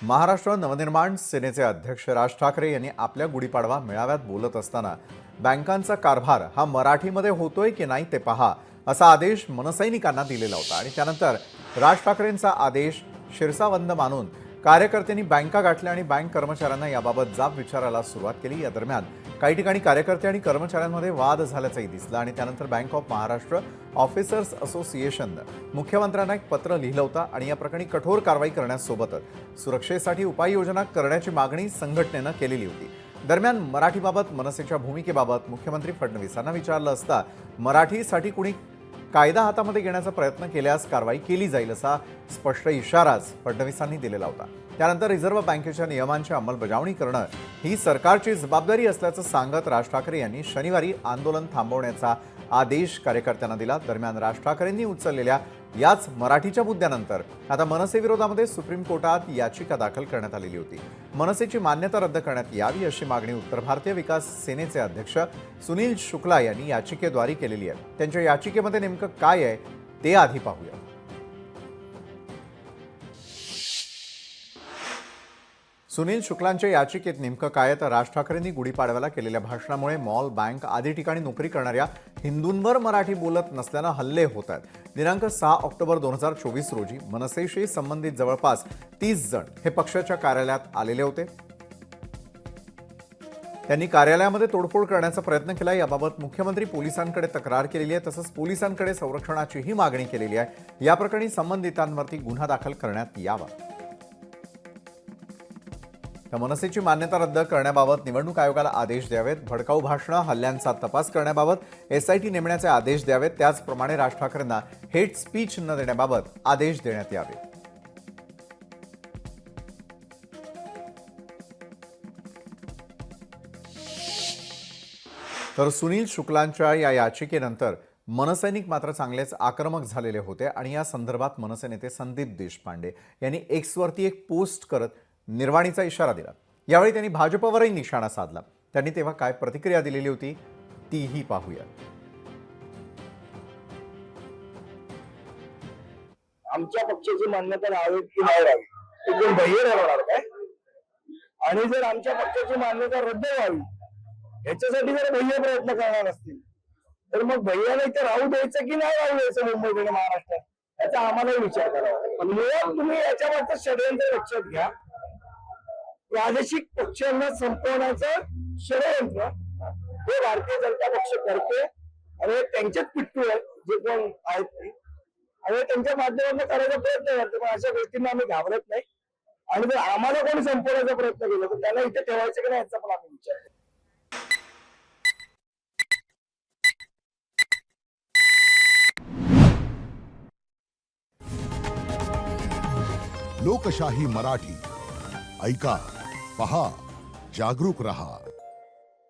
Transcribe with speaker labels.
Speaker 1: महाराष्ट्र नवनिर्माण सेनेचे अध्यक्ष राज ठाकरे यांनी आपल्या गुढीपाडवा मेळाव्यात बोलत असताना बँकांचा कारभार हा मराठीमध्ये होतोय की नाही ते पहा असा आदेश मनसैनिकांना दिलेला होता आणि त्यानंतर राज ठाकरेंचा आदेश शिरसावंद मानून कार्यकर्त्यांनी बँका गाठल्या आणि बँक कर्मचाऱ्यांना याबाबत जाब विचारायला सुरुवात केली। या दरम्यान काही ठिकाणी कार्यकर्ते आणि कर्मचाऱ्यांमध्ये वाद झाल्याचंही दिसलं आणि त्यानंतर बँक ऑफ महाराष्ट्र ऑफिसर्स असोसिएशननं मुख्यमंत्र्यांना एक पत्र लिहिलं होतं आणि या प्रकरणी कठोर कारवाई करण्यासोबतच सुरक्षेसाठी उपाययोजना करण्याची मागणी संघटनेनं केलेली होती। दरम्यान मराठीबाबत मनसेच्या भूमिकेबाबत मुख्यमंत्री फडणवीसांना विचारलं असता मराठीसाठी कुणी कायदा हातामध्ये घेण्याचा प्रयत्न केल्यास कारवाई केली जाईल असा स्पष्ट इशाराच फडणवीसांनी दिलेला होता। त्यानंतर रिझर्व्ह बँकेच्या नियमांची अंमलबजावणी करणं ही सरकारची जबाबदारी असल्याचं सांगत राज ठाकरे यांनी शनिवारी आंदोलन थांबवण्याचा आदेश कार्यकर्त्यांना दिला। दरम्यान राज ठाकरेंनी उचललेल्या याच मराठीच्या मुद्द्यानंतर आता मनसे विरोधामध्ये सुप्रीम कोर्टात याचिका दाखल करण्यात आलेली होती। मनसेची मान्यता रद्द करण्यात यावी अशी मागणी उत्तर भारतीय विकास सेनेचे अध्यक्ष सुनील शुक्ला यांनी याचिकेद्वारे केलेली आहे। त्यांच्या याचिकेमध्ये नेमकं काय आहे ते आधी पाहूया। सुनील शुक्लांच्या याचिकेत नेमकं काय तर राज ठाकरेंनी गुढीपाडव्याला केलेल्या भाषणामुळे मॉल, बँक आदी ठिकाणी नोकरी करणाऱ्या हिंदूंवर मराठी बोलत नसल्यानं हल्ले होत आहेत। दिनांक 6 ऑक्टोबर 2024 रोजी मनसेशी संबंधित जवळपास 30 जण हे पक्षाच्या कार्यालयात आलेले होते। त्यांनी कार्यालयामध्ये तोडफोड करण्याचा प्रयत्न केला। याबाबत मुख्यमंत्री पोलिसांकडे तक्रार केलेली आहे, तसंच पोलिसांकडे संरक्षणाचीही मागणी केलेली आहे। या प्रकरणी संबंधितांवरती गुन्हा दाखल करण्यात यावा। त्या मनसेची मान्यता रद्द करण्याबाबत निवडणूक आयोगाला आदेश द्यावेत। भडकाऊ भाषणं, हल्ल्यांचा तपास करण्याबाबत SIT नेमण्याचे आदेश द्यावेत। त्याचप्रमाणे राज ठाकरेंना हेट स्पीच न देण्याबाबत आदेश देण्यात यावे। तर सुनील शुक्लांच्या या याचिकेनंतर मनसैनिक मात्र चांगलेच आक्रमक झालेले होते आणि या संदर्भात मनसे नेते संदीप देशपांडे यांनी एक्सवरती एक पोस्ट करत निर्वाणीचा इशारा दिला। यावेळी त्यांनी भाजपवरही निशाणा साधला। त्यांनी तेव्हा काय प्रतिक्रिया दिलेली होती तीही पाहूया।
Speaker 2: आमच्या पक्षाची मान्यता राहावी की नाही राहावी ते कोण बाह्य राहणार काय? आणि जर आमच्या पक्षाची मान्यता रद्द व्हावी याच्यासाठी जर बाह्य प्रयत्न करणार असतील तर मग भैयाला इथे राहू द्यायचं की नाही राहू द्यायचं मुंबईत आणि महाराष्ट्रात याचा आम्हालाही विचार करावा। मुळात तुम्ही याच्यावरचं षडयंत्र लक्षात घ्या। प्रादेशिक पक्षांना संपवण्याचं षडयंत्र हे भारतीय जनता पक्ष करते आणि त्यांचेच पिट्टू आहेत जे कोण आहेत ते आणि त्यांच्या माध्यमातून करायचा प्रयत्न करते। पण अशा गोष्टींना आम्ही घाबरत नाही आणि जर आम्हाला कोणी संपवण्याचा प्रयत्न केला तर त्याला इथे ठेवायचं की नाही याचा पण आम्ही विचार करतो।
Speaker 3: लोकशाही मराठी ऐका, पहा, जागरूक रहा।